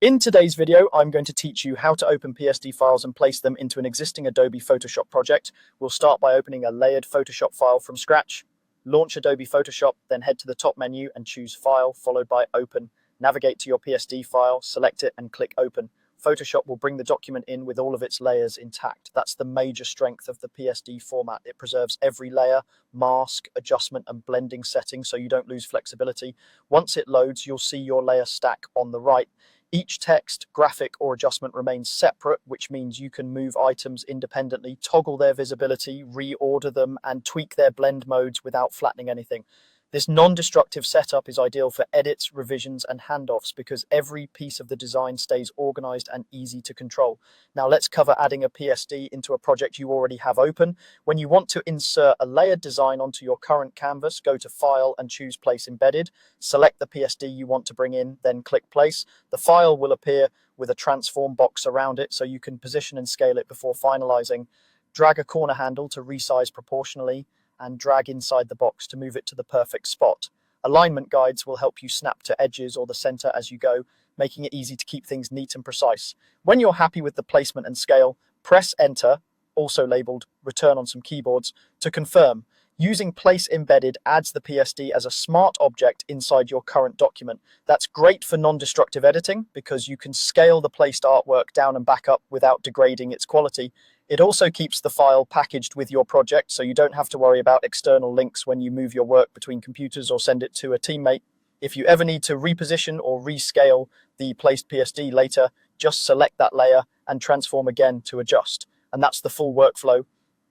In today's video, I'm going to teach you how to open PSD files and place them into an existing Adobe Photoshop project. We'll start by opening a layered Photoshop file from scratch. Launch Adobe Photoshop, then head to the top menu and choose File, followed by Open. Navigate to your PSD file, select it and click Open. Photoshop will bring the document in with all of its layers intact. That's the major strength of the PSD format. It preserves every layer, mask, adjustment and blending setting so you don't lose flexibility. Once it loads, you'll see your layer stack on the right. Each text, graphic, or adjustment remains separate, which means you can move items independently, toggle their visibility, reorder them, and tweak their blend modes without flattening anything. This non-destructive setup is ideal for edits, revisions, and handoffs because every piece of the design stays organized and easy to control. Now let's cover adding a PSD into a project you already have open. When you want to insert a layered design onto your current canvas, go to File and choose Place Embedded. Select the PSD you want to bring in, then click Place. The file will appear with a transform box around it so you can position and scale it before finalizing. Drag a corner handle to resize proportionally, and drag inside the box to move it to the perfect spot. Alignment guides will help you snap to edges or the center as you go, making it easy to keep things neat and precise. When you're happy with the placement and scale, press Enter, also labeled Return on some keyboards, to confirm. Using Place Embedded adds the PSD as a smart object inside your current document. That's great for non-destructive editing because you can scale the placed artwork down and back up without degrading its quality. It also keeps the file packaged with your project, so you don't have to worry about external links when you move your work between computers or send it to a teammate. If you ever need to reposition or rescale the placed PSD later, just select that layer and transform again to adjust. And that's the full workflow.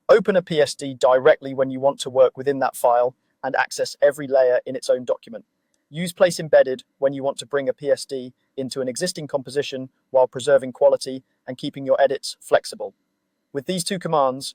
Open a PSD directly when you want to work within that file and access every layer in its own document. Use Place Embedded when you want to bring a PSD into an existing composition while preserving quality and keeping your edits flexible. With these two commands,